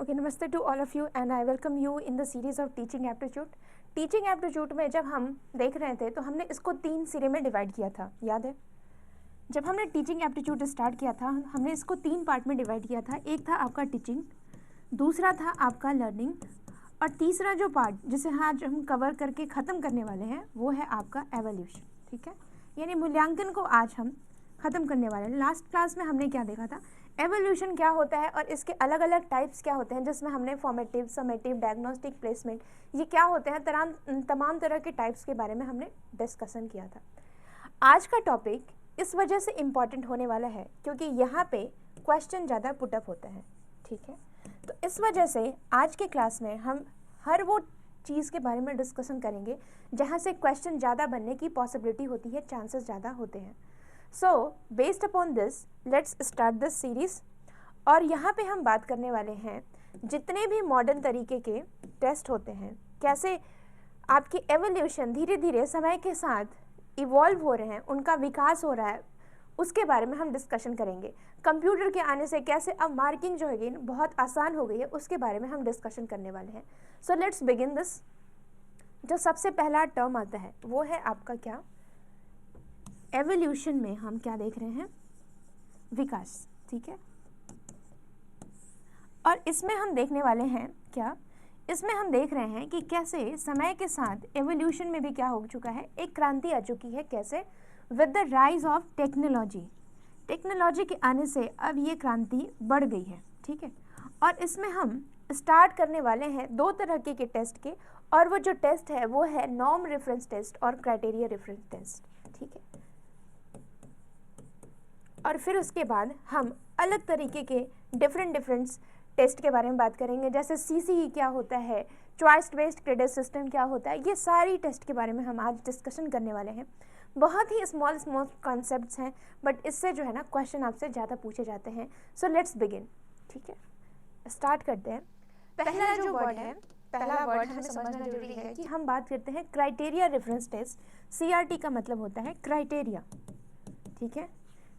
Okay, namaste to all of you and I welcome you in the series of teaching aptitude. Teaching aptitude में जब हम देख रहे थे तो हमने इसको 3 सिरे में डिवाइड किया था, याद है? जब हमने टीचिंग एप्टीट्यूड स्टार्ट किया था हमने इसको 3 पार्ट में डिवाइड किया था। एक था आपका टीचिंग, दूसरा था आपका लर्निंग और तीसरा जो पार्ट जिसे आज हम कवर करके ख़त्म करने वाले हैं वो है आपका एवोल्यूशन। ठीक है, यानी मूल्यांकन को आज हम ख़त्म करने वाले हैं। लास्ट क्लास में हमने क्या देखा था, एवोल्यूशन क्या होता है और इसके अलग अलग टाइप्स क्या होते हैं, जिसमें हमने फॉर्मेटिव, समेटिव, डायग्नोस्टिक, प्लेसमेंट, ये क्या होते हैं, तमाम तरह के टाइप्स के बारे में हमने डिस्कशन किया था। आज का टॉपिक इस वजह से इम्पॉर्टेंट होने वाला है क्योंकि यहाँ पे क्वेश्चन ज़्यादा पुटअप होते हैं। ठीक है, तो इस वजह से आज के क्लास में हम हर वो चीज़ के बारे में डिस्कशन करेंगे जहाँ से क्वेश्चन ज़्यादा बनने की पॉसिबिलिटी होती है, चांसेस ज़्यादा होते हैं। So based upon this let's start this series. और यहाँ पे हम बात करने वाले हैं जितने भी मॉडर्न तरीके के टेस्ट होते हैं, कैसे आपकी एवोल्यूशन धीरे धीरे समय के साथ इवॉल्व हो रहे हैं, उनका विकास हो रहा है, उसके बारे में हम डिस्कशन करेंगे। कंप्यूटर के आने से कैसे अब मार्किंग जो है बहुत आसान हो गई है, उसके बारे में हम डिस्कशन करने वाले हैं। So let's begin this. जो सबसे पहला टर्म आता है वो है आपका क्या, एवोल्यूशन में हम क्या देख रहे हैं, विकास। ठीक है, और इसमें हम देखने वाले हैं क्या, इसमें हम देख रहे हैं कि कैसे समय के साथ एवोल्यूशन में भी क्या हो चुका है, एक क्रांति आ चुकी है। कैसे? With the rise of technology. Technology के आने से अब ये क्रांति बढ़ गई है। ठीक है, और इसमें हम स्टार्ट करने वाले हैं 2 तरह के टेस्ट के, और वो जो टेस्ट है वो है नॉर्म रेफरेंस टेस्ट और क्राइटेरिया रेफरेंस टेस्ट। ठीक है, और फिर उसके बाद हम अलग तरीके के डिफरेंट टेस्ट के बारे में बात करेंगे, जैसे CCE क्या होता है, चॉइस बेस्ड क्रेडिट सिस्टम क्या होता है, ये सारी टेस्ट के बारे में हम आज डिस्कशन करने वाले हैं। बहुत ही स्मॉल कॉन्सेप्ट्स हैं, बट इससे जो है ना क्वेश्चन आपसे ज़्यादा पूछे जाते हैं। So let's begin. ठीक है, स्टार्ट करते हैं। पहला जो वर्ड है, पहला वर्ड हमें समझना जरूरी है कि हम बात करते हैं क्राइटेरिया रेफरेंस टेस्ट। CRT का मतलब होता है क्राइटेरिया। ठीक है,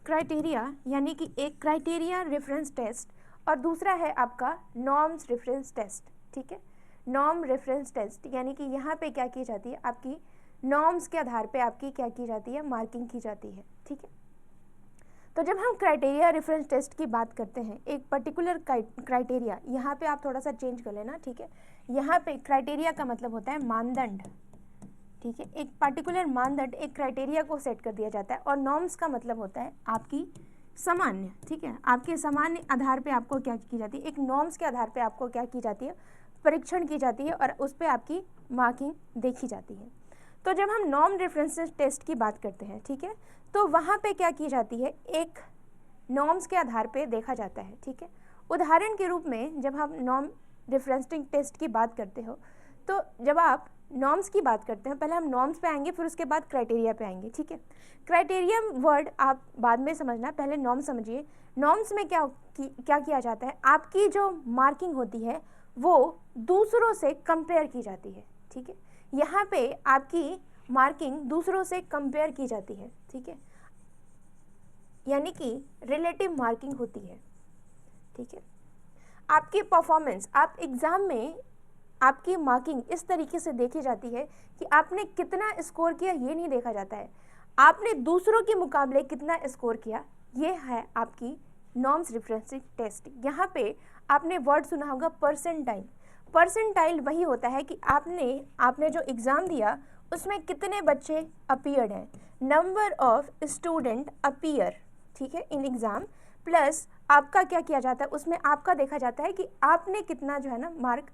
क्राइटेरिया यानी कि एक क्राइटेरिया रेफरेंस टेस्ट और दूसरा है आपका नॉर्म्स रेफरेंस टेस्ट। ठीक है, नॉर्म रेफरेंस टेस्ट यानी कि यहाँ पे क्या की जाती है, आपकी नॉर्म्स के आधार पे आपकी क्या की जाती है, मार्किंग की जाती है। ठीक है, तो जब हम क्राइटेरिया रेफरेंस टेस्ट की बात करते हैं, एक पर्टिकुलर क्राइटेरिया, यहाँ पे आप थोड़ा सा चेंज कर लेना। ठीक है, यहाँ पे क्राइटेरिया का मतलब होता है मानदंड। ठीक है, एक पर्टिकुलर मानदंड, एक क्राइटेरिया को सेट कर दिया जाता है, और नॉर्म्स का मतलब होता है आपकी सामान्य। ठीक है, आपके सामान्य आधार पे आपको क्या की जाती है, एक नॉर्म्स के आधार पे आपको क्या की जाती है, परीक्षण की जाती है और उस पर आपकी मार्किंग देखी जाती है। तो जब हम नॉर्म रेफरेंस टेस्ट की बात करते हैं, ठीक है, तो वहाँ पे क्या की जाती है, एक नॉर्म्स के आधार पे देखा जाता है। ठीक है, उदाहरण के रूप में जब हम नॉर्म रेफरेंसिंग टेस्ट की बात करते हो, तो जब आप नॉर्म्स की बात करते हैं, पहले हम नॉर्म्स पे आएंगे, फिर उसके बाद क्राइटेरिया पे आएंगे। ठीक है, क्राइटेरिया वर्ड आप बाद में समझना, पहले नॉर्म समझिए। नॉर्म्स में क्या किया जाता है, आपकी जो मार्किंग होती है वो दूसरों से कंपेयर की जाती है। ठीक है, यहाँ पे आपकी मार्किंग दूसरों से कंपेयर की जाती है। ठीक है, यानी कि रिलेटिव मार्किंग होती है। ठीक है, आपकी परफॉर्मेंस, आप एग्ज़ाम में आपकी मार्किंग इस तरीके से देखी जाती है कि आपने कितना स्कोर किया, ये नहीं देखा जाता है, आपने दूसरों के मुकाबले कितना स्कोर किया, ये है आपकी नॉर्म्स रेफरेंसिंग टेस्ट। यहाँ पे आपने वर्ड सुना होगा परसेंटाइल। परसेंटाइल वही होता है कि आपने जो एग्ज़ाम दिया उसमें कितने बच्चे अपीयर्ड हैं, नंबर ऑफ स्टूडेंट अपीयर, ठीक है, इन एग्ज़ाम, प्लस आपका क्या किया जाता है, उसमें आपका देखा जाता है कि आपने कितना जो है ना मार्क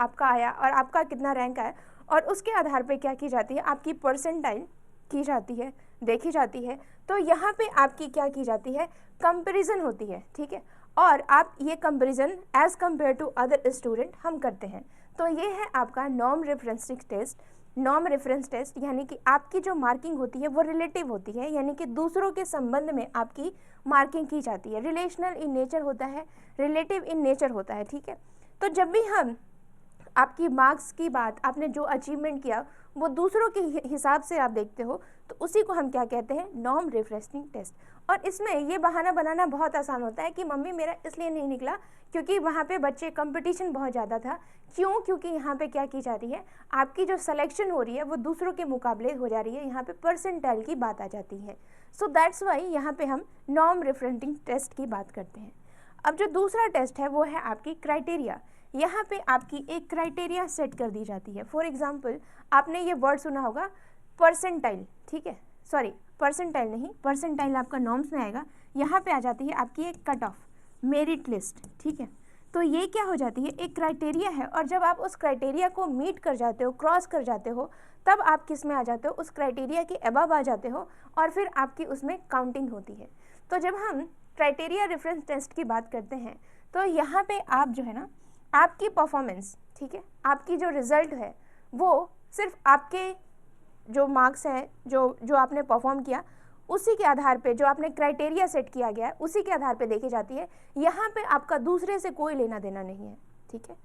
आपका आया और आपका कितना रैंक आया, और उसके आधार पे क्या की जाती है, आपकी परसेंटाइल की जाती है, देखी जाती है। तो यहाँ पे आपकी क्या की जाती है, कंपैरिजन होती है। ठीक है, और आप ये comparison as compare to other student हम करते हैं। तो ये है आपका norm referencing test. Norm reference test यानी कि आपकी जो मार्किंग होती है वो रिलेटिव होती है, यानी कि दूसरों के संबंध में आपकी मार्किंग की जाती है। रिलेशनल इन नेचर होता है, रिलेटिव इन नेचर होता है। ठीक है, तो जब भी हम आपकी मार्क्स की बात, आपने जो अचीवमेंट किया वो दूसरों के हिसाब से आप देखते हो, तो उसी को हम क्या कहते हैं, नॉर्म रेफरेंसिंग टेस्ट। और इसमें ये बहाना बनाना बहुत आसान होता है कि मम्मी मेरा इसलिए नहीं निकला क्योंकि वहाँ पे बच्चे कंपटीशन बहुत ज़्यादा था। क्यों? क्योंकि यहाँ पे क्या की जा रही है, आपकी जो सिलेक्शन हो रही है वो दूसरों के मुकाबले हो जा रही है, यहाँ पे परसेंटाइल की बात आ जाती है। सो दैट्स वाई यहाँ पे हम नॉर्म रिफरेंसिंग टेस्ट की बात करते हैं। अब जो दूसरा टेस्ट है वो है आपकी क्राइटेरिया। यहाँ पे आपकी एक क्राइटेरिया सेट कर दी जाती है। फॉर एग्जाम्पल आपने ये वर्ड सुना होगा परसेंटाइल, ठीक है, सॉरी परसेंटाइल नहीं, परसेंटाइल आपका नॉर्म्स में आएगा। यहाँ पे आ जाती है आपकी एक कट ऑफ, मेरिट लिस्ट, ठीक है। तो ये क्या हो जाती है, एक क्राइटेरिया है, और जब आप उस क्राइटेरिया को मीट कर जाते हो, क्रॉस कर जाते हो, तब आप किस में आ जाते हो, उस क्राइटेरिया के अबव आ जाते हो, और फिर आपकी उसमें काउंटिंग होती है। तो जब हम क्राइटेरिया रेफरेंस टेस्ट की बात करते हैं तो यहाँ पे आप जो है ना, आपकी परफॉर्मेंस, ठीक है, आपकी जो रिजल्ट है वो सिर्फ आपके जो मार्क्स हैं, जो आपने परफॉर्म किया उसी के आधार पे, जो आपने क्राइटेरिया सेट किया गया है उसी के आधार पे देखी जाती है। यहाँ पे आपका दूसरे से कोई लेना देना नहीं है, ठीक है।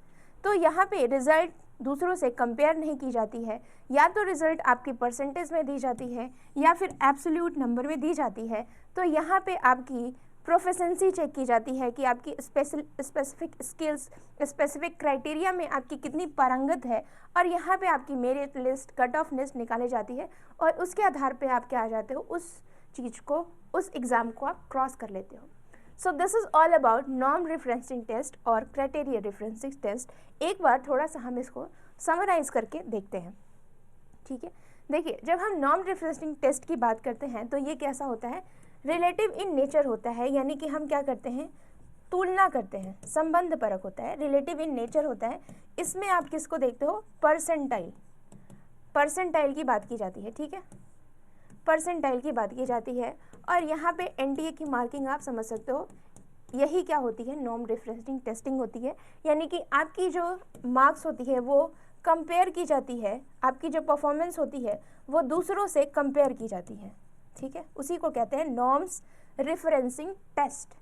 तो यहाँ पे रिजल्ट दूसरों से कंपेयर नहीं की जाती है, या तो रिजल्ट आपकी परसेंटेज में दी जाती है या फिर एब्सोल्यूट नंबर में दी जाती है। तो यहाँ पे आपकी प्रोफिशिएंसी चेक की जाती है कि आपकी स्पेसिफिक स्किल्स, स्पेसिफिक क्राइटेरिया में आपकी कितनी पारंगत है, और यहाँ पे आपकी merit list, cut off list निकाली जाती है, और उसके आधार पे आप क्या आ जाते हो, उस चीज़ को, उस एग्ज़ाम को आप क्रॉस कर लेते हो। So this is all about norm referencing test और क्राइटेरिया रेफरेंसिंग टेस्ट। एक बार थोड़ा सा हम इसको समराइज करके देखते हैं, ठीक है। देखिए, जब हम नॉर्म रेफरेंसिंग टेस्ट की बात करते हैं तो ये कैसा होता है, रिलेटिव इन नेचर होता है, यानी कि हम क्या करते हैं, तुलना करते हैं, संबंध परक होता है, रिलेटिव इन नेचर होता है। इसमें आप किसको देखते हो, परसेंटाइल, परसेंटाइल की बात की जाती है, ठीक है, परसेंटाइल की बात की जाती है। और यहाँ पे एनटीए की मार्किंग आप समझ सकते हो, यही क्या होती है, नॉर्म रेफरेंसिंग टेस्टिंग होती है, यानी कि आपकी जो मार्क्स होती है वो कंपेयर की जाती है, आपकी जो परफॉर्मेंस होती है वो दूसरों से कंपेयर की जाती है, ठीक है, उसी को कहते हैं नॉर्म्स रेफरेंसिंग टेस्ट।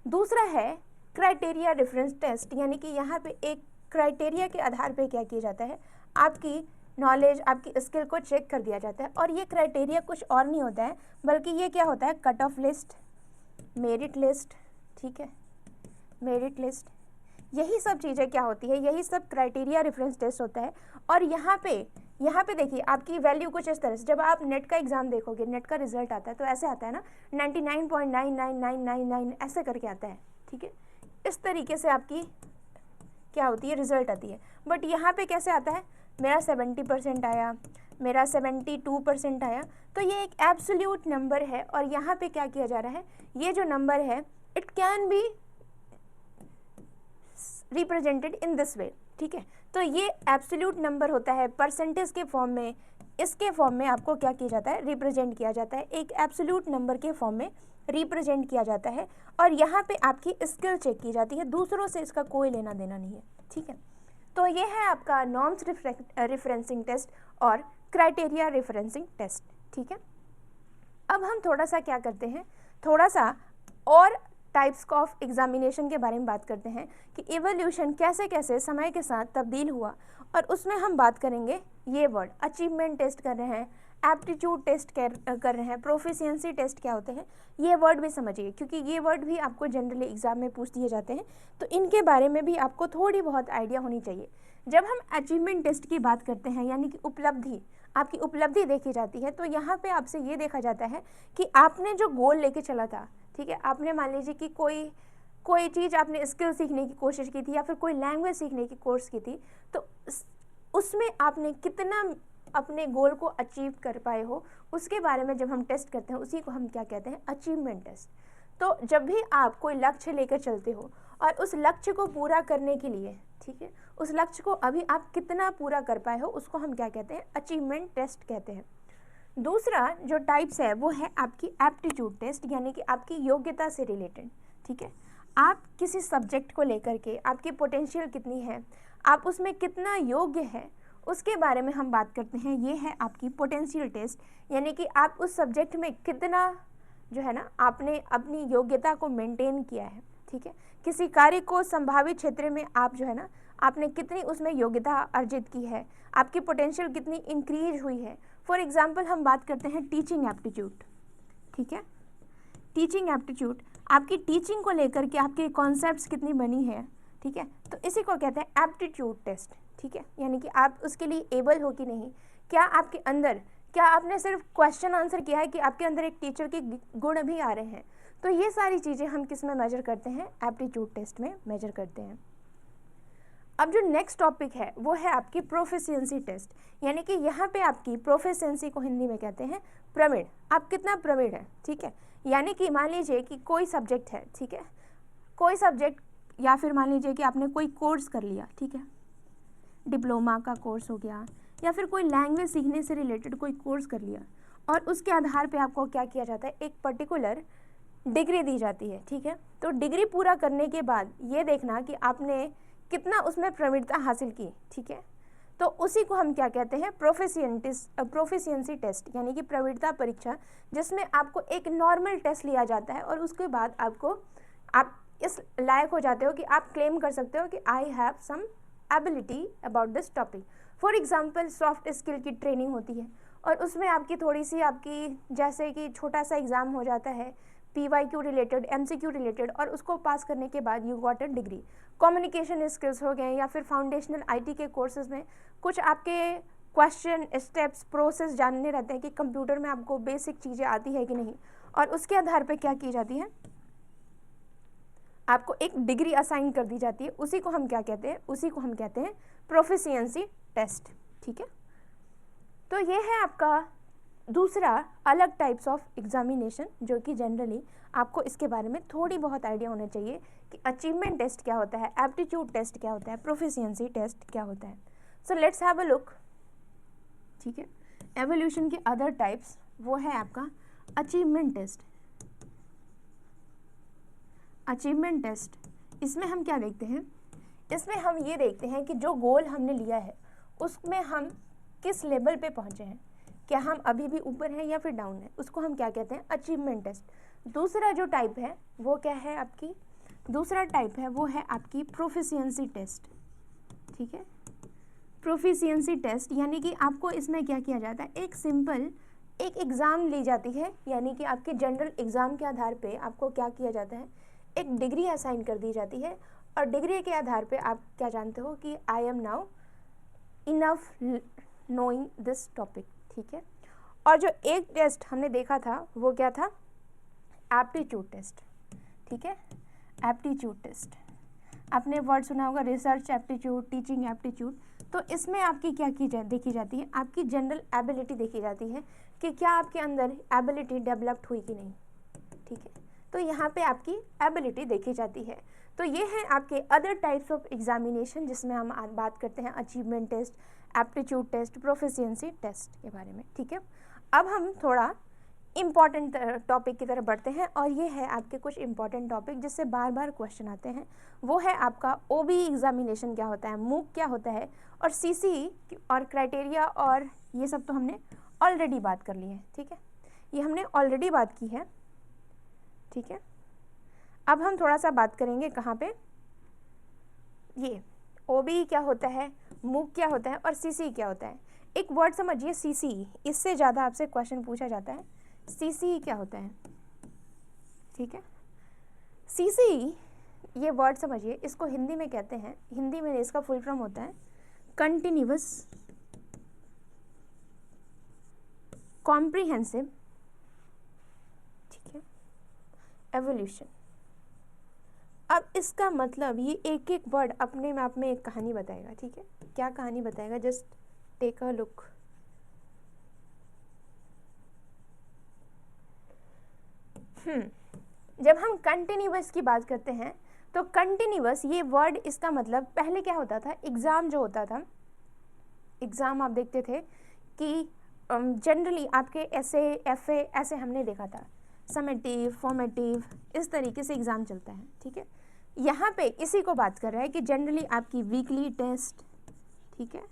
दूसरा है क्राइटेरिया रेफरेंस टेस्ट, यानी कि यहाँ पे एक क्राइटेरिया के आधार पे क्या किया जाता है, आपकी नॉलेज, आपकी स्किल को चेक कर दिया जाता है। और ये क्राइटेरिया कुछ और नहीं होता है, बल्कि ये क्या होता है, cut off list, merit list, ठीक है, मेरिट लिस्ट, यही सब चीज़ें क्या होती है, यही सब क्राइटेरिया रेफरेंस टेस्ट होता है। और यहाँ पे देखिए आपकी वैल्यू कुछ इस तरह से, जब आप नेट का एग्ज़ाम देखोगे, नेट का रिजल्ट आता है तो ऐसे आता है ना, 99.99999 ऐसे करके आता है, ठीक है, इस तरीके से आपकी क्या होती है, रिजल्ट आती है। बट यहाँ पे कैसे आता है, मेरा 70% आया, मेरा 72% आया, तो ये एक एब्सोल्यूट नंबर है। और यहाँ पे क्या किया जा रहा है, ये जो नंबर है it can be represented in this way, ठीक है। तो ये एब्सोल्यूट नंबर होता है, परसेंटेज के फॉर्म में, इसके फॉर्म में आपको क्या किया जाता है, रिप्रेजेंट किया जाता है, एक एब्सोल्यूट नंबर के फॉर्म में रिप्रेजेंट किया जाता है। और यहाँ पे आपकी स्किल चेक की जाती है, दूसरों से इसका कोई लेना देना नहीं है, ठीक है। तो ये है आपका नॉर्म्स रेफरेंसिंग टेस्ट और क्राइटेरिया रेफरेंसिंग टेस्ट, ठीक है। अब हम थोड़ा सा क्या करते हैं, थोड़ा सा और टाइप्स ऑफ एग्जामिनेशन के बारे में बात करते हैं कि इवोल्यूशन कैसे कैसे समय के साथ तब्दील हुआ। और उसमें हम बात करेंगे ये वर्ड, अचीवमेंट टेस्ट कर रहे हैं, एप्टीट्यूड टेस्ट कर रहे हैं, प्रोफिशिएंसी टेस्ट क्या होते हैं, ये वर्ड भी समझिए, क्योंकि ये वर्ड भी आपको जनरली एग्जाम में पूछ दिए जाते हैं, तो इनके बारे में भी आपको थोड़ी बहुत आइडिया होनी चाहिए। जब हम अचीवमेंट टेस्ट की बात करते हैं, यानी कि उपलब्धि, आपकी उपलब्धि देखी जाती है, तो यहाँ पे आपसे ये देखा जाता है कि आपने जो गोल लेके चला था, ठीक है, आपने मान लीजिए कि कोई चीज़ आपने स्किल सीखने की कोशिश की थी या फिर कोई लैंग्वेज सीखने की कोर्स की थी, तो उसमें आपने कितना अपने गोल को अचीव कर पाए हो, उसके बारे में जब हम टेस्ट करते हैं उसी को हम क्या कहते हैं, अचीवमेंट टेस्ट। तो जब भी आप कोई लक्ष्य लेकर चलते हो और उस लक्ष्य को पूरा करने के लिए, ठीक है, उस लक्ष्य को अभी आप कितना पूरा कर पाए हो, उसको हम क्या कहते हैं, अचीवमेंट टेस्ट कहते हैं। दूसरा जो टाइप्स है वो है आपकी एप्टीट्यूड टेस्ट, यानी कि आपकी योग्यता से रिलेटेड, ठीक है, आप किसी सब्जेक्ट को लेकर के आपकी पोटेंशियल कितनी है, आप उसमें कितना योग्य है, उसके बारे में हम बात करते हैं। ये है आपकी पोटेंशियल टेस्ट, यानी कि आप उस सब्जेक्ट में कितना जो है ना, आपने अपनी योग्यता को मेंटेन किया है, ठीक है, किसी कार्य को संभावित क्षेत्र में आप जो है ना, आपने कितनी उसमें योग्यता अर्जित की है, आपकी पोटेंशियल कितनी इंक्रीज हुई है। फॉर एग्जाम्पल हम बात करते हैं टीचिंग एप्टीट्यूड, ठीक है, टीचिंग एप्टीट्यूड, आपकी टीचिंग को लेकर के आपके कॉन्सेप्ट्स कितनी बनी है, ठीक है, तो इसी को कहते हैं एप्टीट्यूड टेस्ट, ठीक है, यानी कि आप उसके लिए एबल हो कि नहीं, क्या आपके अंदर, क्या आपने सिर्फ क्वेश्चन आंसर किया है कि आपके अंदर एक टीचर के गुण भी आ रहे हैं। तो ये सारी चीज़ें हम किस में मेजर करते हैं, एप्टीट्यूड टेस्ट में मेजर करते हैं। अब जो नेक्स्ट टॉपिक है वो है आपकी प्रोफिशिएंसी टेस्ट, यानी कि यहाँ पे आपकी प्रोफिशिएंसी को हिंदी में कहते हैं प्रवीण, आप कितना प्रवीण है, ठीक है, यानी कि मान लीजिए कि कोई सब्जेक्ट है, ठीक है, कोई सब्जेक्ट, या फिर मान लीजिए कि आपने कोई कोर्स कर लिया, ठीक है, डिप्लोमा का कोर्स हो गया, या फिर कोई लैंग्वेज सीखने से रिलेटेड कोई कोर्स कर लिया, और उसके आधार पे आपको क्या किया जाता है, एक पर्टिकुलर डिग्री दी जाती है, ठीक है। तो डिग्री पूरा करने के बाद ये देखना कि आपने कितना उसमें प्रवीणता हासिल की, ठीक है, तो उसी को हम क्या कहते हैं, प्रोफिशिएंसी टेस्ट, यानी कि प्रवीणता परीक्षा, जिसमें आपको एक नॉर्मल टेस्ट लिया जाता है और उसके बाद आप इस लायक हो जाते हो कि आप क्लेम कर सकते हो कि I have some ability about this topic. For example soft skill की ट्रेनिंग होती है और उसमें आपकी थोड़ी सी आपकी जैसे कि छोटा सा एग्ज़ाम हो जाता है PYQ रिलेटेड, MCQ रिलेटेड, और उसको पास करने के बाद you got a degree. Communication skills हो गए, या फिर फाउंडेशनल IT के कोर्सेज में कुछ आपके क्वेश्चन स्टेप्स प्रोसेस जानने रहते हैं कि कंप्यूटर में आपको बेसिक चीज़ें आती है कि नहीं, और उसके आधार पर क्या की जाती है, आपको एक डिग्री असाइन कर दी जाती है। उसी को हम क्या कहते हैं, उसी को हम कहते हैं प्रोफिशिएंसी टेस्ट, ठीक है। तो ये है आपका दूसरा अलग टाइप्स ऑफ एग्जामिनेशन, जो कि जनरली आपको इसके बारे में थोड़ी बहुत आइडिया होना चाहिए कि अचीवमेंट टेस्ट क्या होता है, एप्टीट्यूड टेस्ट क्या होता है, प्रोफिशिएंसी टेस्ट क्या होता है। So let's have a look, ठीक है। एवोल्यूशन के अदर टाइप्स वो है आपका अचीवमेंट टेस्ट। अचीवमेंट टेस्ट, इसमें हम क्या देखते हैं, इसमें हम ये देखते हैं कि जो गोल हमने लिया है उसमें हम किस लेवल पे पहुँचे हैं, क्या हम अभी भी ऊपर हैं या फिर डाउन है, उसको हम क्या कहते हैं, अचीवमेंट टेस्ट। दूसरा जो टाइप है वो क्या है आपकी, दूसरा टाइप है वो है आपकी प्रोफिशिएंसी टेस्ट, ठीक है। प्रोफिशिएंसी टेस्ट यानी कि आपको इसमें क्या किया जाता है, एक सिंपल एक एग्ज़ाम ली जाती है, यानी कि आपके जनरल एग्ज़ाम के आधार पे आपको क्या किया जाता है, एक डिग्री असाइन कर दी जाती है, और डिग्री के आधार पे आप क्या जानते हो कि I am now enough knowing this topic, ठीक है। और जो एक टेस्ट हमने देखा था वो क्या था, एप्टीट्यूड टेस्ट, ठीक है, एप्टीट्यूड टेस्ट। आपने वर्ड सुना होगा रिसर्च एप्टीट्यूड, टीचिंग एप्टीट्यूड। तो इसमें आपकी क्या देखी जाती है, आपकी जनरल एबिलिटी देखी जाती है कि क्या आपके अंदर एबिलिटी डेवलप्ड हुई कि नहीं, ठीक है। तो यहाँ पे आपकी एबिलिटी देखी जाती है। तो ये हैं आपके अदर टाइप्स ऑफ एग्जामिनेशन, जिसमें हम आज बात करते हैं achievement test, aptitude test, proficiency test के बारे में, ठीक है। अब हम थोड़ा इम्पॉर्टेंट टॉपिक की तरफ बढ़ते हैं, और ये है आपके कुछ इम्पॉर्टेंट टॉपिक जिससे बार बार क्वेश्चन आते हैं। वो है आपका OBE एग्जामिनेशन क्या होता है, मूक क्या होता है, और CCE और क्राइटेरिया, और ये सब तो हमने ऑलरेडी बात कर ली है, ठीक है, ये हमने ऑलरेडी बात की है, ठीक है। अब हम थोड़ा सा बात करेंगे कहाँ पे, ये OBE क्या होता है, मूक क्या होता है, और CCE क्या होता है। एक वर्ड समझिए CCE, इससे ज़्यादा आपसे क्वेश्चन पूछा जाता है, CCE क्या होता है, ठीक है। CCE ये वर्ड समझिए, इसको हिंदी में कहते हैं, हिंदी में इसका फुल फॉर्म होता है कंटिन्यूअस कॉम्प्रिहेंसिव, ठीक है, एवोल्यूशन। अब इसका मतलब ये एक एक वर्ड अपने में आप में एक कहानी बताएगा, ठीक है। क्या कहानी बताएगा, जस्ट टेक अ लुक। जब हम कंटिन्यूअस की बात करते हैं तो कंटिन्यूअस ये वर्ड, इसका मतलब पहले क्या होता था, एग्ज़ाम जो होता था, एग्ज़ाम आप देखते थे कि जनरली आपके ऐसे FA ऐसे हमने देखा था, समेटिव, फॉर्मेटिव, इस तरीके से एग्ज़ाम चलता है, ठीक है। यहाँ पे इसी को बात कर रहा है कि जनरली आपकी वीकली टेस्ट, ठीक है,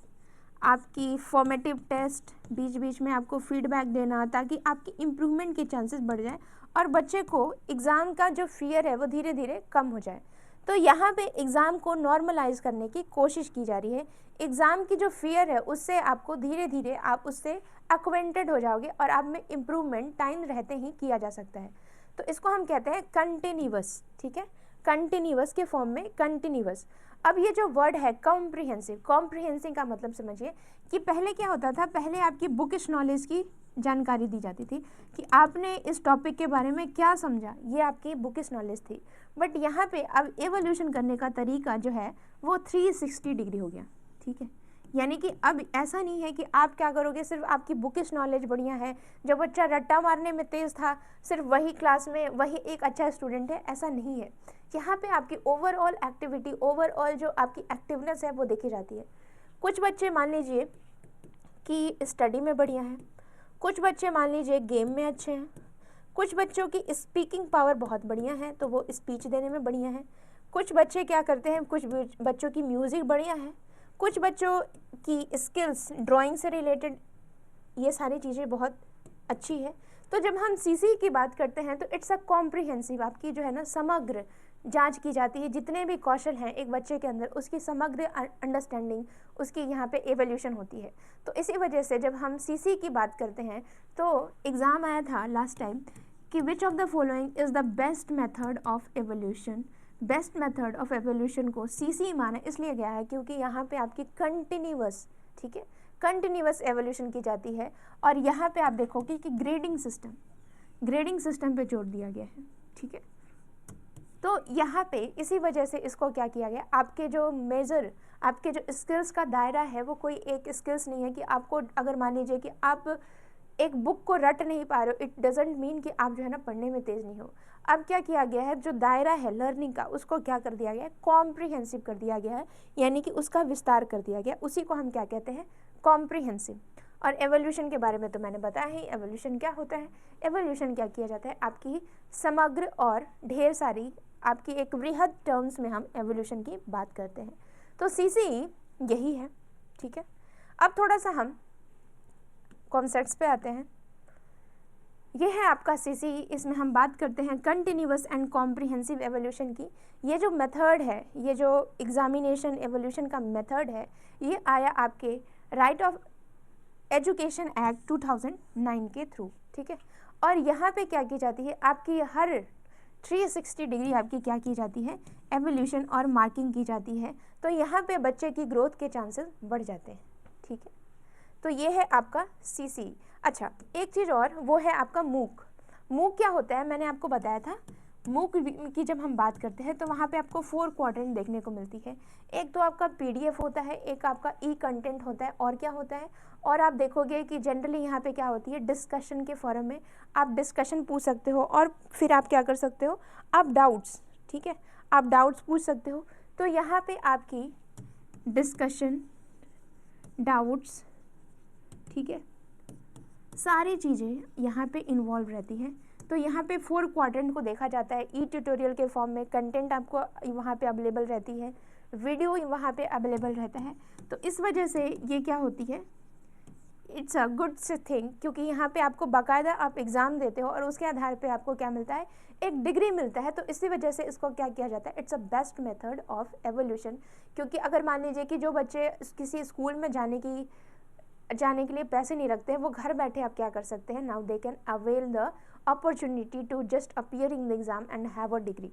आपकी फॉर्मेटिव टेस्ट, बीच बीच में आपको फीडबैक देना ताकि आपकी इम्प्रूवमेंट के चांसेस बढ़ जाए और बच्चे को एग्ज़ाम का जो फियर है वो धीरे धीरे कम हो जाए। तो यहाँ पे एग्ज़ाम को नॉर्मलाइज करने की कोशिश की जा रही है। एग्ज़ाम की जो फियर है उससे आपको धीरे धीरे आप उससे एक्वेंटेड हो जाओगे और आप में इम्प्रूवमेंट टाइम रहते ही किया जा सकता है। तो इसको हम कहते हैं कंटिन्यूअस, ठीक है, कंटिन्यूअस के फॉर्म में कंटिन्यूअस। अब ये जो वर्ड है कॉम्प्रिहेंसिव, कॉम्प्रिहेंसिव का मतलब समझिए कि पहले क्या होता था, पहले आपकी बुकिश नॉलेज की जानकारी दी जाती थी कि आपने इस टॉपिक के बारे में क्या समझा, ये आपकी बुकिश नॉलेज थी। बट यहाँ पे अब एवोल्यूशन करने का तरीका जो है वो 360 डिग्री हो गया, ठीक है। यानी कि अब ऐसा नहीं है कि आप क्या करोगे, सिर्फ आपकी बुकिश नॉलेज बढ़िया है, जो बच्चा रट्टा मारने में तेज़ था सिर्फ वही क्लास में वही एक अच्छा स्टूडेंट है, ऐसा नहीं है। यहाँ पे आपकी ओवरऑल एक्टिविटी, ओवरऑल जो आपकी एक्टिवनेस है वो देखी जाती है। कुछ बच्चे मान लीजिए कि स्टडी में बढ़िया हैं, कुछ बच्चे मान लीजिए गेम में अच्छे हैं, कुछ बच्चों की स्पीकिंग पावर बहुत बढ़िया है तो वो स्पीच देने में बढ़िया है, कुछ बच्चे क्या करते हैं, कुछ बच्चों की म्यूज़िक बढ़िया है, कुछ बच्चों की स्किल्स ड्राइंग से रिलेटेड, ये सारी चीज़ें बहुत अच्छी है। तो जब हम सीसी की बात करते हैं तो इट्स अ कॉम्प्रिहेंसिव, आपकी जो है ना समग्र जांच की जाती है, जितने भी कौशल हैं एक बच्चे के अंदर उसकी समग्र अंडरस्टैंडिंग, उसकी यहाँ पे एवोल्यूशन होती है। तो इसी वजह से जब हम सीसी की बात करते हैं तो एग्ज़ाम आया था लास्ट टाइम कि which of the following is the best method of evolution. Best method of evolution को सीसी माना इसलिए गया है क्योंकि यहाँ पे आपकी कंटिन्यूअस, ठीक है, कंटिन्यूअस एवोल्यूशन की जाती है। और यहाँ पे आप देखोगे कि ग्रेडिंग सिस्टम पे जोर दिया गया है, ठीक है। तो यहाँ पे इसी वजह से इसको क्या किया गया, आपके जो मेजर, आपके जो स्किल्स का दायरा है वो कोई एक स्किल्स नहीं है कि आपको, अगर मान लीजिए कि आप एक बुक को रट नहीं पा रहे हो, इट डजेंट मीन कि आप जो है ना पढ़ने में तेज़ नहीं हो। अब क्या किया गया है, जो दायरा है लर्निंग का उसको क्या कर दिया गया है, कॉम्प्रिहेंसिव कर दिया गया है, यानी कि उसका विस्तार कर दिया गया, उसी को हम क्या कहते हैं, कॉम्प्रिहेंसिव। और एवोल्यूशन के बारे में तो मैंने बताया ही, एवोल्यूशन क्या होता है, एवोल्यूशन क्या किया जाता है, आपकी समग्र और ढेर सारी आपकी एक वृहद टर्म्स में हम एवोल्यूशन की बात करते हैं। तो सीसी यही है, ठीक है। अब थोड़ा सा हम कॉन्सेप्ट्स पे आते हैं। ये है आपका सीसी, इसमें हम बात करते हैं कंटिन्यूअस एंड कॉम्प्रिहेंसिव एवोल्यूशन की। ये जो मेथड है, ये जो एग्जामिनेशन एवोल्यूशन का मेथड है, ये आया आपके राइट ऑफ एजुकेशन एक्ट 2009 के थ्रू, ठीक है। और यहाँ पे क्या की जाती है, आपकी हर 360 डिग्री आपकी क्या की जाती है, एवोल्यूशन और मार्किंग की जाती है। तो यहाँ पे बच्चे की ग्रोथ के चांसेस बढ़ जाते हैं, ठीक है। तो ये है आपका सीसी। अच्छा, एक चीज़ और, वो है आपका मूक। मूक क्या होता है, मैंने आपको बताया था, मूक की जब हम बात करते हैं तो वहाँ पे आपको 4 क्वाड्रेंट देखने को मिलती है। एक तो आपका पीडीएफ होता है, एक आपका ई कंटेंट होता है, और क्या होता है, और आप देखोगे कि जनरली यहाँ पे क्या होती है, डिस्कशन के फॉरम में आप डिस्कशन पूछ सकते हो, और फिर आप क्या कर सकते हो, आप डाउट्स, ठीक है, आप डाउट्स पूछ सकते हो। तो यहाँ पे आपकी डिस्कशन, डाउट्स, ठीक है, सारी चीज़ें यहाँ पे इन्वॉल्व रहती हैं। तो यहाँ पे 4 क्वाड्रेंट को देखा जाता है। ई ट्यूटोरियल के फॉर्म में कंटेंट आपको वहाँ पे अवेलेबल रहती है, वीडियो वहाँ पे अवेलेबल रहता है। तो इस वजह से ये क्या होती है, इट्स अ गुड थिंग, क्योंकि यहाँ पे आपको बाकायदा आप एग्ज़ाम देते हो और उसके आधार पे आपको क्या मिलता है, एक डिग्री मिलता है। तो इसी वजह से इसको क्या किया जाता है, it's a best method of evolution. क्योंकि अगर मान लीजिए कि जो बच्चे किसी स्कूल में जाने के लिए पैसे नहीं रखते हैं, वो घर बैठे आप क्या कर सकते हैं, now they can avail the opportunity to just appearing the exam and have a degree,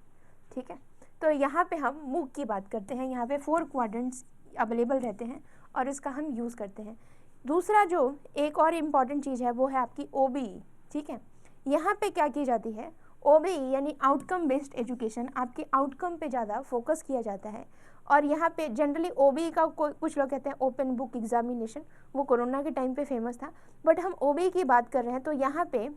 ठीक है। तो यहाँ पे हम मूक की बात करते हैं, यहाँ पे 4 क्वाड्रेंट्स अवेलेबल रहते हैं और इसका हम यूज़ करते हैं। दूसरा जो एक और इम्पॉर्टेंट चीज़ है वो है आपकी ओबीई, ठीक है। यहाँ पे क्या की जाती है, ओबीई यानी आउटकम बेस्ड एजुकेशन, आपके आउटकम पे ज़्यादा फोकस किया जाता है। और यहाँ पे जनरली ओबीई का कुछ लोग कहते हैं ओपन बुक एग्जामिनेशन, वो कोरोना के टाइम पे फेमस था, बट हम ओबीई की बात कर रहे हैं। तो यहाँ पे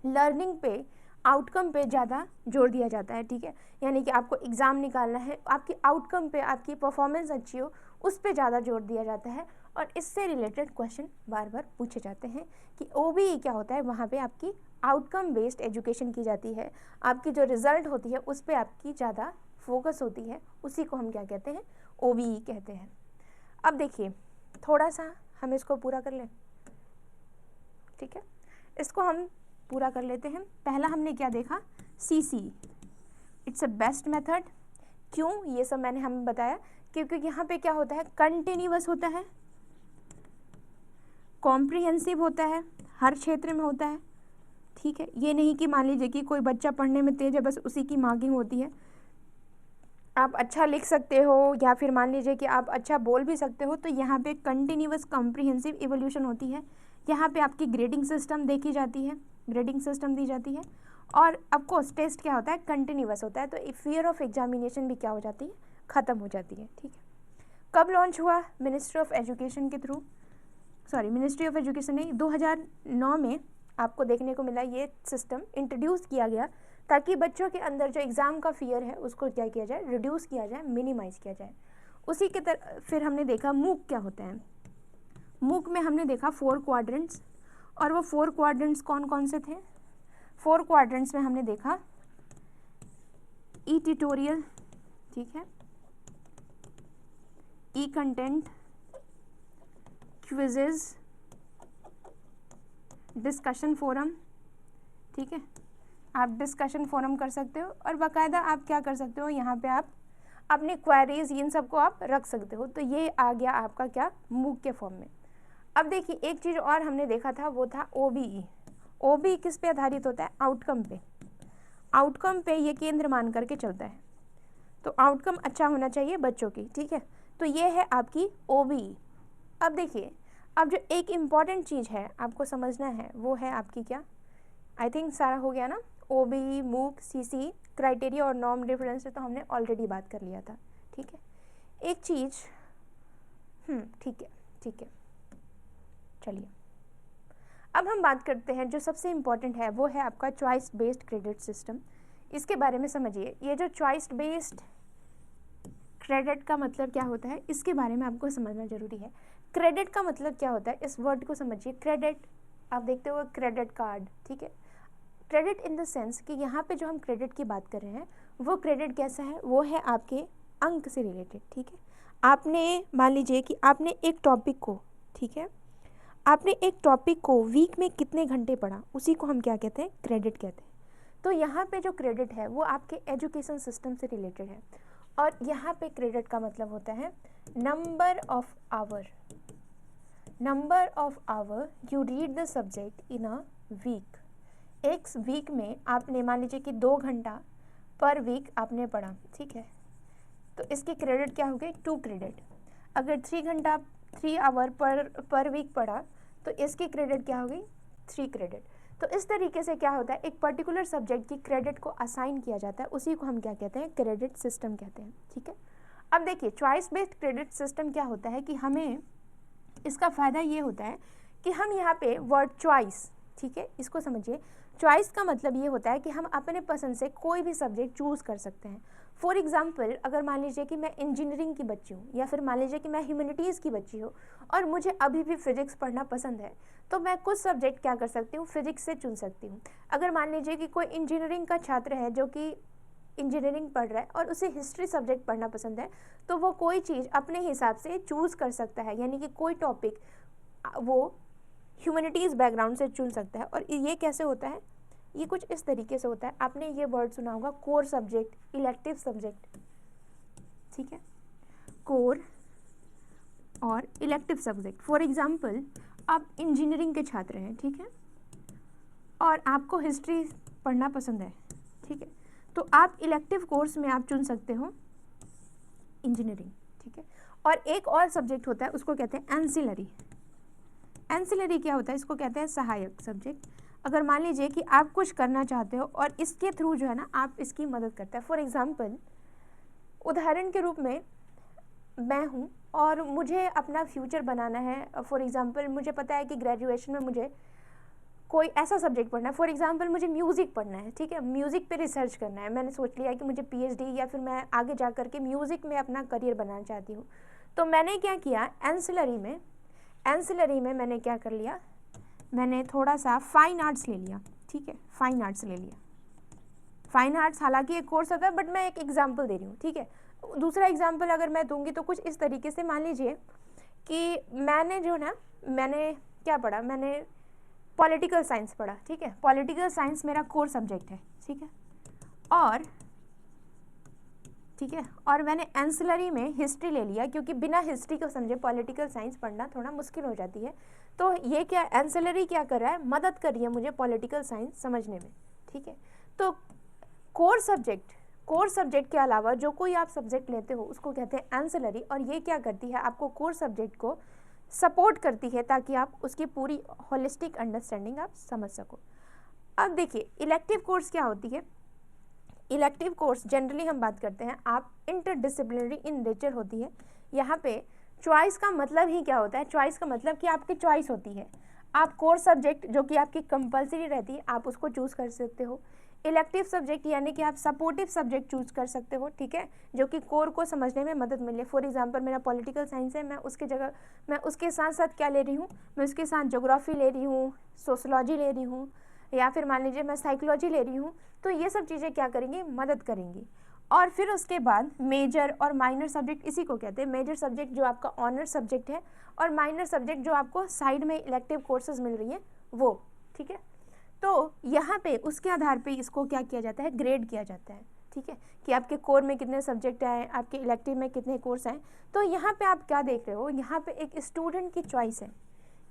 लर्निंग पे, आउटकम पे ज़्यादा जोर दिया जाता है, ठीक है। यानी कि आपको एग्ज़ाम निकालना है, आपकी आउटकम पे, आपकी परफॉर्मेंस अच्छी हो, उस पर ज़्यादा जोर दिया जाता है। और इससे रिलेटेड क्वेश्चन बार बार पूछे जाते हैं कि ओबीई क्या होता है, वहाँ पे आपकी आउटकम बेस्ड एजुकेशन की जाती है, आपकी जो रिज़ल्ट होती है उस पर आपकी ज़्यादा फोकस होती है, उसी को हम क्या कहते हैं, ओबीई कहते हैं। अब देखिए थोड़ा सा हम इसको पूरा कर लें, ठीक है, इसको हम पूरा कर लेते हैं। पहला हमने क्या देखा, CC, it's a best method. क्यों, ये सब मैंने हमें बताया, क्योंकि यहाँ पे क्या होता है, कंटिन्यूअस होता है, कॉम्प्रिहेंसिव होता है, हर क्षेत्र में होता है, ठीक है। ये नहीं कि मान लीजिए कि कोई बच्चा पढ़ने में तेज है बस उसी की मार्किंग होती है। आप अच्छा लिख सकते हो या फिर मान लीजिए कि आप अच्छा बोल भी सकते हो, तो यहाँ पे कंटिन्यूअस कॉम्प्रिहेंसिव इवोल्यूशन होती है। यहाँ पे आपकी ग्रेडिंग सिस्टम देखी जाती है, ग्रेडिंग सिस्टम दी जाती है। और ऑफकोर्स टेस्ट क्या होता है, कंटिन्यूअस होता है, तो फियर ऑफ एग्जामिनेशन भी क्या हो जाती है, ख़त्म हो जाती है। ठीक है। कब लॉन्च हुआ, मिनिस्ट्री ऑफ एजुकेशन के through, sorry ministry of education नहीं, 2009 में आपको देखने को मिला ये सिस्टम इंट्रोड्यूस किया गया, ताकि बच्चों के अंदर जो एग्ज़ाम का फियर है उसको क्या किया जाए, रिड्यूस किया जाए, मिनिमाइज़ किया जाए। उसी के तरह फिर हमने देखा मूक क्या होता है। मूक में हमने देखा 4 क्वाड्रेंट्स, और वो 4 क्वाड्रेंट्स कौन कौन से थे। 4 क्वाड्रेंट्स में हमने देखा ई ट्यूटोरियल, ठीक है, ई कंटेंट, क्विजेज, डिस्कशन फोरम। ठीक है, आप डिस्कशन फोरम कर सकते हो, और बाकायदा आप क्या कर सकते हो, यहाँ पे आप अपनी क्वेरीज इन सबको आप रख सकते हो। तो ये आ गया आपका क्या, मूक के फॉर्म में। अब देखिए एक चीज़ और हमने देखा था, वो था OBE। OBE किस पे आधारित होता है, आउटकम पे। आउटकम पे ये केंद्र मान करके चलता है, तो आउटकम अच्छा होना चाहिए बच्चों की। ठीक है, तो ये है आपकी OBE। अब देखिए, अब जो एक इम्पॉर्टेंट चीज़ है आपको समझना है, वो है आपकी क्या, आई थिंक सारा हो गया ना। OBE, मूक, CC, क्राइटेरिया और नॉर्म डिफरेंस से तो हमने ऑलरेडी बात कर लिया था। ठीक है, एक चीज़, ठीक है, ठीक है, चलिए अब हम बात करते हैं जो सबसे इम्पॉर्टेंट है, वो है आपका चॉइस बेस्ड क्रेडिट सिस्टम। इसके बारे में समझिए, ये जो चॉइस बेस्ड क्रेडिट का मतलब क्या होता है, इसके बारे में आपको समझना जरूरी है। क्रेडिट का मतलब क्या होता है, इस वर्ड को समझिए। क्रेडिट, आप देखते हो क्रेडिट कार्ड, ठीक है। क्रेडिट इन द सेंस कि यहाँ पे जो हम क्रेडिट की बात कर रहे हैं, वो क्रेडिट कैसा है, वो है आपके अंक से रिलेटेड। ठीक है, आपने मान लीजिए कि आपने एक टॉपिक को, ठीक है, आपने एक टॉपिक को वीक में कितने घंटे पढ़ा, उसी को हम क्या कहते हैं, क्रेडिट कहते हैं। तो यहाँ पे जो क्रेडिट है वो आपके एजुकेशन सिस्टम से रिलेटेड है, और यहाँ पे क्रेडिट का मतलब होता है number of hour. Number of hour you read the subject in a week. एक वीक में आपने मान लीजिए कि 2 घंटा पर वीक आपने पढ़ा, ठीक है, तो इसकी क्रेडिट क्या हो गई, 2 क्रेडिट। अगर 3 घंटा 3 आवर पर वीक पढ़ा, तो इसकी क्रेडिट क्या हो गई, 3 क्रेडिट। तो इस तरीके से क्या होता है, एक पर्टिकुलर सब्जेक्ट की क्रेडिट को असाइन किया जाता है, उसी को हम क्या कहते हैं, क्रेडिट सिस्टम कहते हैं। ठीक है, अब देखिए चॉइस बेस्ड क्रेडिट सिस्टम क्या होता है कि हमें इसका फ़ायदा ये होता है कि हम यहाँ पे वर्ड चॉइस, ठीक है, इसको समझिए। चॉइस का मतलब ये होता है कि हम अपने पसंद से कोई भी सब्जेक्ट चूज़ कर सकते हैं। फॉर एग्जाम्पल, अगर मान लीजिए कि मैं इंजीनियरिंग की बच्ची हूँ, या फिर मान लीजिए कि मैं ह्यूमैनिटीज़ की बच्ची हूँ, और मुझे अभी भी फिजिक्स पढ़ना पसंद है, तो मैं कुछ सब्जेक्ट क्या कर सकती हूँ, फिजिक्स से चुन सकती हूँ। अगर मान लीजिए कि कोई इंजीनियरिंग का छात्र है जो कि इंजीनियरिंग पढ़ रहा है और उसे हिस्ट्री सब्जेक्ट पढ़ना पसंद है, तो वो कोई चीज़ अपने हिसाब से चूज़ कर सकता है, यानी कि कोई टॉपिक वो ह्यूमैनिटीज़ बैकग्राउंड से चुन सकता है। और ये कैसे होता है, ये कुछ इस तरीके से होता है। आपने ये वर्ड सुना होगा, कोर सब्जेक्ट, इलेक्टिव सब्जेक्ट, ठीक है, कोर और इलेक्टिव सब्जेक्ट। फॉर एग्जांपल, आप इंजीनियरिंग के छात्र हैं, ठीक है, और आपको हिस्ट्री पढ़ना पसंद है, ठीक है, तो आप इलेक्टिव कोर्स में आप चुन सकते हो इंजीनियरिंग, ठीक है। और एक और सब्जेक्ट होता है, उसको कहते हैं एंसिलरी। एंसिलरी क्या होता है, इसको कहते हैं सहायक सब्जेक्ट। अगर मान लीजिए कि आप कुछ करना चाहते हो और इसके थ्रू जो है ना आप इसकी मदद करते हैं। फॉर एग्जांपल, उदाहरण के रूप में मैं हूँ और मुझे अपना फ्यूचर बनाना है। फॉर एग्जांपल, मुझे पता है कि ग्रेजुएशन में मुझे कोई ऐसा सब्जेक्ट पढ़ना है। फॉर एग्जांपल, मुझे म्यूज़िक पढ़ना है, ठीक है, म्यूज़िक पे रिसर्च करना है। मैंने सोच लिया है कि मुझे PhD या फिर मैं आगे जा कर के म्यूज़िक में अपना करियर बनाना चाहती हूँ। तो मैंने क्या किया, एंसिलरी में मैंने क्या कर लिया, मैंने थोड़ा सा फाइन आर्ट्स ले लिया, ठीक है, फाइन आर्ट्स ले लिया। फाइन आर्ट्स हालांकि एक कोर्स होता है, बट मैं एक एग्जांपल दे रही हूँ, ठीक है। दूसरा एग्जांपल अगर मैं दूंगी तो कुछ इस तरीके से, मान लीजिए कि मैंने क्या पढ़ा, मैंने पॉलिटिकल साइंस पढ़ा, ठीक है, पॉलिटिकल साइंस मेरा कोर सब्जेक्ट है, ठीक है, और ठीक है। और मैंने एंसिलरी में हिस्ट्री ले लिया क्योंकि बिना हिस्ट्री को समझे पॉलिटिकल साइंस पढ़ना थोड़ा मुश्किल हो जाती है। तो ये क्या एंसिलरी क्या कर रहा है, मदद कर रही है मुझे पॉलिटिकल साइंस समझने में। ठीक है, तो कोर सब्जेक्ट के अलावा जो कोई आप सब्जेक्ट लेते हो उसको कहते हैं एंसिलरी, और ये क्या करती है, आपको कोर सब्जेक्ट को सपोर्ट करती है ताकि आप उसकी पूरी होलिस्टिक अंडरस्टैंडिंग आप समझ सको। अब देखिए इलेक्टिव कोर्स क्या होती है। इलेक्टिव कोर्स जनरली हम बात करते हैं, आप इंटरडिसिप्लिनरी इन नेचर होती है। यहाँ पे चॉइस का मतलब ही क्या होता है, चॉइस का मतलब कि आपकी चॉइस होती है। आप कोर सब्जेक्ट जो कि आपकी कंपलसरी रहती है आप उसको चूज कर सकते हो। इलेक्टिव सब्जेक्ट यानी कि आप सपोर्टिव सब्जेक्ट चूज कर सकते हो, ठीक है, जो कि कोर को समझने में मदद मिले। फॉर एग्जांपल मेरा पॉलिटिकल साइंस है, मैं उसके साथ साथ क्या ले रही हूँ, मैं उसके साथ ज्योग्राफी ले रही हूँ, सोशलॉजी ले रही हूँ, या फिर मान लीजिए मैं साइकोलॉजी ले रही हूँ। तो ये सब चीज़ें क्या करेंगी, मदद करेंगी। और फिर उसके बाद मेजर और माइनर सब्जेक्ट, इसी को कहते हैं मेजर सब्जेक्ट जो आपका ऑनर सब्जेक्ट है, और माइनर सब्जेक्ट जो आपको साइड में इलेक्टिव कोर्सेज मिल रही है वो। ठीक है, तो यहाँ पे उसके आधार पे इसको क्या किया जाता है, ग्रेड किया जाता है। ठीक है, कि आपके कोर में कितने सब्जेक्ट आए, आपके इलेक्टिव में कितने कोर्स आए। तो यहाँ पे आप क्या देख रहे हो, यहाँ पे एक स्टूडेंट की चॉइस है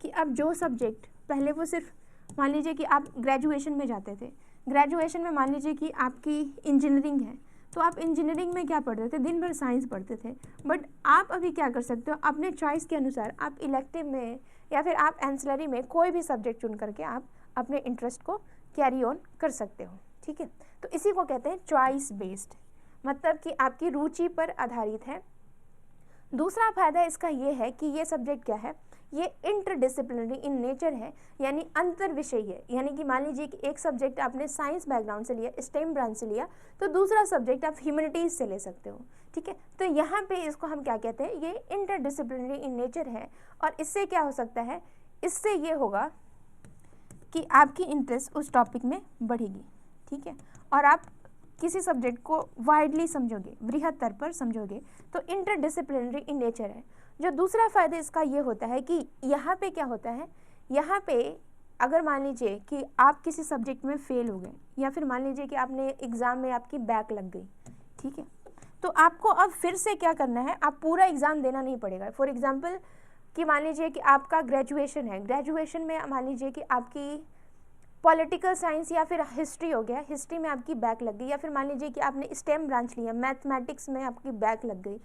कि अब जो सब्जेक्ट पहले वो सिर्फ, मान लीजिए कि आप ग्रेजुएशन में जाते थे, ग्रेजुएशन में मान लीजिए कि आपकी इंजीनियरिंग है, तो आप इंजीनियरिंग में क्या पढ़ते थे, दिन भर साइंस पढ़ते थे। बट आप अभी क्या कर सकते हो, अपने चॉइस के अनुसार आप इलेक्टिव में या फिर आप एंसिलरी में कोई भी सब्जेक्ट चुन करके आप अपने इंटरेस्ट को कैरी ऑन कर सकते हो। ठीक है, तो इसी को कहते हैं चॉइस बेस्ड, मतलब कि आपकी रुचि पर आधारित है। दूसरा फायदा इसका ये है कि ये सब्जेक्ट क्या है, ये इंटरडिसिप्लिनरी इन नेचर है, यानी अंतर विषयी है। यानी कि मान लीजिए कि एक सब्जेक्ट आपने साइंस बैकग्राउंड से लिया, स्टेम ब्रांच से लिया, तो दूसरा सब्जेक्ट आप ह्यूमैनिटीज से ले सकते हो। ठीक है, तो यहाँ पे इसको हम क्या कहते हैं, ये इंटरडिसिप्लिनरी इन नेचर है। और इससे क्या हो सकता है, इससे ये होगा कि आपकी इंटरेस्ट उस टॉपिक में बढ़ेगी। ठीक है, और आप किसी सब्जेक्ट को वाइडली समझोगे, वृहद स्तर पर समझोगे, तो इंटरडिसिप्लिनरी इन नेचर है। जो दूसरा फ़ायदा इसका ये होता है कि यहाँ पे क्या होता है, यहाँ पे अगर मान लीजिए कि आप किसी सब्जेक्ट में फेल हो गए, या फिर मान लीजिए कि आपने एग्ज़ाम में आपकी बैक लग गई, ठीक है, तो आपको अब फिर से क्या करना है, आप पूरा एग्ज़ाम देना नहीं पड़ेगा। फॉर एग्ज़ाम्पल कि मान लीजिए कि आपका ग्रेजुएशन है, ग्रेजुएशन में मान लीजिए कि आपकी पॉलिटिकल साइंस या फिर हिस्ट्री हो गया, हिस्ट्री में आपकी बैक लग गई, या फिर मान लीजिए कि आपने स्टेम ब्रांच लिया, मैथमेटिक्स में आपकी बैक लग गई,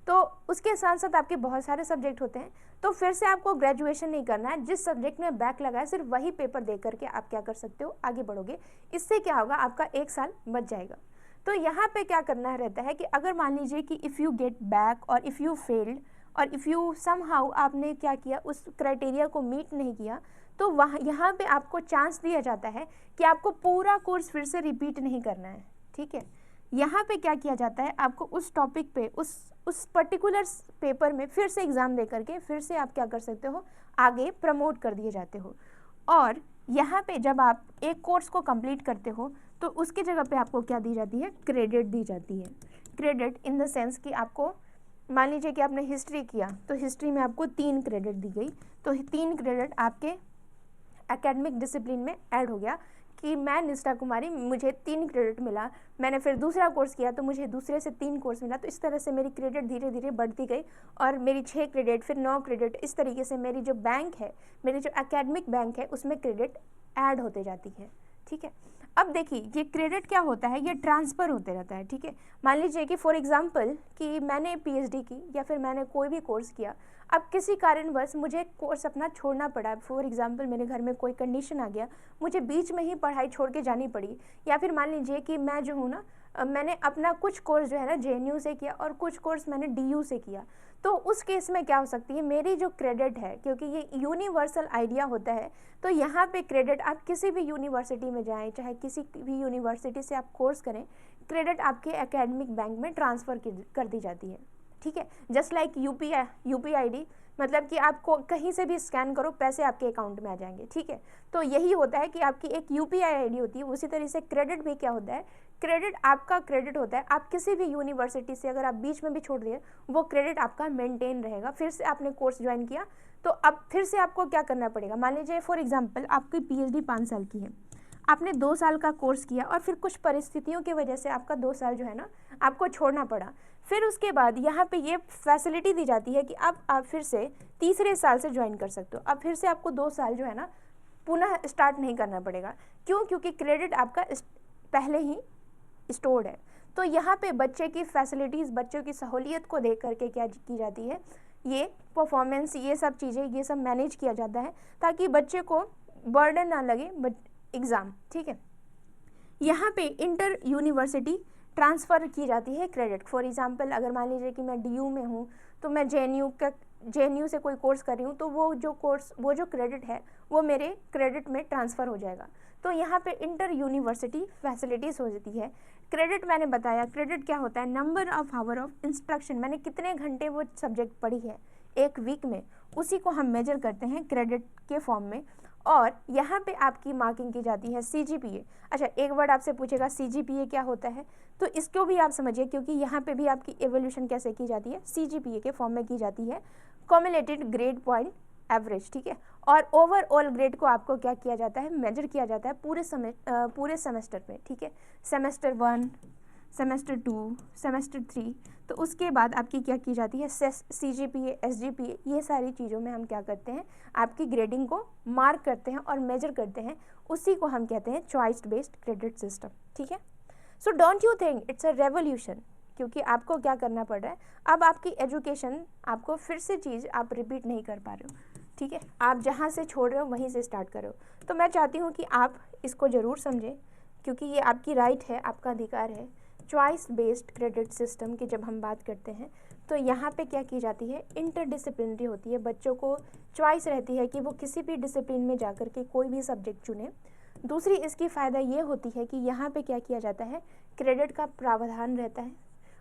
तो उसके साथ साथ आपके बहुत सारे सब्जेक्ट होते हैं, तो फिर से आपको ग्रेजुएशन नहीं करना है। जिस सब्जेक्ट में बैक लगा है सिर्फ वही पेपर दे करके आप क्या कर सकते हो, आगे बढ़ोगे। इससे क्या होगा, आपका 1 साल बच जाएगा। तो यहाँ पे क्या करना रहता है कि अगर मान लीजिए कि इफ़ यू गेट बैक और इफ़ यू फेल्ड और इफ़ यू समहाउ आपने क्या किया, उस क्राइटेरिया को मीट नहीं किया, तो वहाँ यहाँ पे आपको चांस दिया जाता है कि आपको पूरा कोर्स फिर से रिपीट नहीं करना है। ठीक है, यहाँ पे क्या किया जाता है, आपको उस टॉपिक पे उस पर्टिकुलर पेपर में फिर से एग्ज़ाम दे करके फिर से आप क्या कर सकते हो, आगे प्रमोट कर दिए जाते हो। और यहाँ पे जब आप एक कोर्स को कंप्लीट करते हो तो उसकी जगह पे आपको क्या दी जाती है, क्रेडिट दी जाती है। क्रेडिट इन द सेंस कि आपको मान लीजिए कि आपने हिस्ट्री किया तो हिस्ट्री में आपको 3 क्रेडिट दी गई, तो 3 क्रेडिट आपके एकेडमिक डिसिप्लिन में ऐड हो गया कि मैं निष्ठा कुमारी, मुझे 3 क्रेडिट मिला, मैंने फिर दूसरा कोर्स किया तो मुझे दूसरे से 3 कोर्स मिला। तो इस तरह से मेरी क्रेडिट धीरे धीरे बढ़ती गई और मेरी 6 क्रेडिट, फिर 9 क्रेडिट, इस तरीके से मेरी जो बैंक है, मेरी जो एकेडमिक बैंक है उसमें क्रेडिट ऐड होते जाती है। ठीक है, अब देखिए ये क्रेडिट क्या होता है, ये ट्रांसफ़र होते रहता है। ठीक है, मान लीजिए कि फॉर एग्जांपल कि मैंने पीएचडी की या फिर मैंने कोई भी कोर्स किया, अब किसी कारणवश मुझे कोर्स अपना छोड़ना पड़ा। फॉर एग्जांपल मेरे घर में कोई कंडीशन आ गया, मुझे बीच में ही पढ़ाई छोड़ के जानी पड़ी, या फिर मान लीजिए कि मैं जो हूँ ना, मैंने अपना कुछ कोर्स जो है ना जेएनयू से किया और कुछ कोर्स मैंने डीयू से किया, तो उस केस में क्या हो सकती है, मेरी जो क्रेडिट है, क्योंकि ये यूनिवर्सल आइडिया होता है, तो यहाँ पे क्रेडिट आप किसी भी यूनिवर्सिटी में जाएं, चाहे किसी भी यूनिवर्सिटी से आप कोर्स करें, क्रेडिट आपके एकेडमिक बैंक में ट्रांसफ़र कर दी जाती है। ठीक है, जस्ट लाइक यूपीआईडी, मतलब कि आपको कहीं से भी स्कैन करो पैसे आपके अकाउंट में आ जाएंगे। ठीक है, तो यही होता है कि आपकी एक यूपीआई आईडी होती है, उसी तरह से क्रेडिट भी क्या होता है, क्रेडिट आपका क्रेडिट होता है। आप किसी भी यूनिवर्सिटी से अगर आप बीच में भी छोड़ दिए, वो क्रेडिट आपका मेंटेन रहेगा। फिर से आपने कोर्स ज्वाइन किया तो अब फिर से आपको क्या करना पड़ेगा, मान लीजिए फॉर एग्जांपल आपकी पीएचडी 5 साल की है, आपने 2 साल का कोर्स किया और फिर कुछ परिस्थितियों की वजह से आपका 2 साल जो है ना आपको छोड़ना पड़ा, फिर उसके बाद यहाँ पे ये फैसिलिटी दी जाती है कि अब आप फिर से तीसरे साल से ज्वाइन कर सकते हो। अब फिर से आपको 2 साल जो है ना पुनः स्टार्ट नहीं करना पड़ेगा। क्यों? क्योंकि क्रेडिट आपका पहले ही स्टोर्ड है। तो यहाँ पे बच्चे की फैसिलिटीज़, बच्चों की सहूलियत को देख करके क्या की जाती है, ये परफॉर्मेंस, ये सब चीज़ें, ये सब मैनेज किया जाता है ताकि बच्चे को बर्डन ना लगे एग्ज़ाम। ठीक है, यहाँ पे इंटर यूनिवर्सिटी ट्रांसफ़र की जाती है क्रेडिट। फॉर एग्जांपल अगर मान लीजिए कि मैं DU में हूँ तो मैं JNU से कोई कोर्स कर रही हूँ, तो वो जो क्रेडिट है वो मेरे क्रेडिट में ट्रांसफ़र हो जाएगा। तो यहाँ पे इंटर यूनिवर्सिटी फैसिलिटीज़ हो जाती है। क्रेडिट मैंने बताया, क्रेडिट क्या होता है, number of hour of instruction, मैंने कितने घंटे वो सब्जेक्ट पढ़ी है एक वीक में, उसी को हम मेजर करते हैं क्रेडिट के फॉर्म में। और यहाँ पे आपकी मार्किंग की जाती है CGPA। अच्छा, एक वर्ड आपसे पूछेगा CGPA क्या होता है, तो इसको भी आप समझिए, क्योंकि यहाँ पे भी आपकी एवोल्यूशन कैसे की जाती है, CGPA के फॉर्म में की जाती है, कॉम्युलेटेड ग्रेड पॉइंट एवरेज। ठीक है, और ओवरऑल ग्रेड को आपको क्या किया जाता है, मेजर किया जाता है पूरे सेमेस्टर में। ठीक है, सेमेस्टर 1, सेमेस्टर 2, सेमेस्टर 3, तो उसके बाद आपकी क्या की जाती है, CGPA, SGPA, ये सारी चीज़ों में हम क्या करते हैं, आपकी ग्रेडिंग को मार्क करते हैं और मेजर करते हैं। उसी को हम कहते हैं चॉइस बेस्ड क्रेडिट सिस्टम। ठीक है, so don't you think it's a revolution, क्योंकि आपको क्या करना पड़ रहा है, अब आपकी एजुकेशन, आपको फिर से चीज़ आप रिपीट नहीं कर पा रहे हो। ठीक है, आप जहाँ से छोड़ रहे हो वहीं से स्टार्ट करो। तो मैं चाहती हूँ कि आप इसको ज़रूर समझें, क्योंकि ये आपकी राइट है, आपका अधिकार है। चॉइस बेस्ड क्रेडिट सिस्टम की जब हम बात करते हैं तो यहाँ पे क्या की जाती है, इंटरडिसिप्लिनरी होती है। बच्चों को चॉइस रहती है कि वो किसी भी डिसिप्लिन में जाकर के कोई भी सब्जेक्ट चुने। दूसरी इसकी फ़ायदा ये होती है कि यहाँ पे क्या किया जाता है, क्रेडिट का प्रावधान रहता है।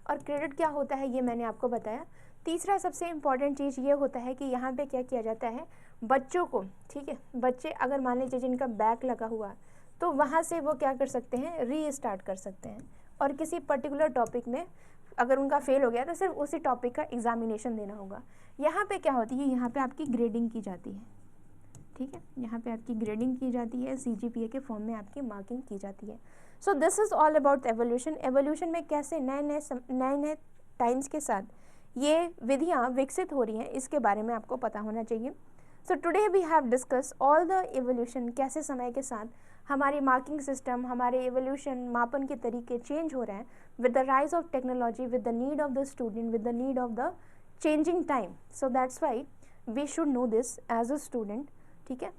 और क्रेडिट क्या होता है ये मैंने आपको बताया। तीसरा सबसे इम्पॉर्टेंट चीज़ ये होता है कि यहाँ पे क्या किया जाता है, बच्चों को, ठीक है, बच्चे अगर मान लीजिए जिनका बैक लगा हुआ, तो वहाँ से वो क्या कर सकते हैं, रीस्टार्ट कर सकते हैं। और किसी पर्टिकुलर टॉपिक में अगर उनका फेल हो गया तो सिर्फ उसी टॉपिक का एग्जामिनेशन देना होगा। यहाँ पे क्या होती है, यहाँ पे आपकी ग्रेडिंग की जाती है। ठीक है, यहाँ पे आपकी ग्रेडिंग की जाती है, CGPA के फॉर्म में आपकी मार्किंग की जाती है। सो this is all about evolution. Evolution में कैसे नए नए टाइम्स के साथ ये विधियाँ विकसित हो रही हैं, इसके बारे में आपको पता होना चाहिए। So today we have discuss all the evolution, कैसे समय के साथ हमारी मार्किंग सिस्टम, हमारे एवोल्यूशन, मापन के तरीके चेंज हो रहे हैं with the rise of technology, with the need of the student, with the need of the changing time. So that's why we should know this as a student. ठीक है,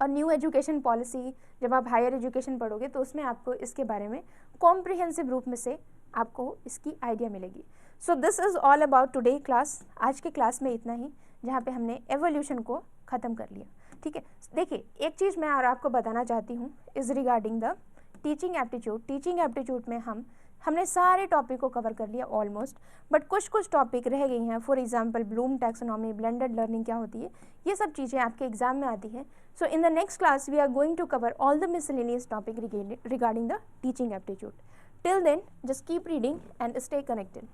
और न्यू एजुकेशन पॉलिसी जब आप higher education पढ़ोगे तो उसमें आपको इसके बारे में कॉम्प्रिहेंसिव रूप में से आपको इसकी आइडिया मिलेगी। सो this is all about today class. आज के क्लास में इतना ही, जहाँ पे हमने एवोल्यूशन को ख़त्म कर लिया। ठीक है, देखिए एक चीज़ मैं और आपको बताना चाहती हूँ is regarding the teaching aptitude. Teaching aptitude में हमने सारे टॉपिक को कवर कर लिया ऑलमोस्ट, बट कुछ टॉपिक रह गई हैं। For example Bloom taxonomy, blended learning क्या होती है, ये सब चीज़ें आपके एग्जाम में आती हैं। So in the next class we are going to cover all the miscellaneous topic regarding the teaching aptitude. Till then, just keep reading and stay connected.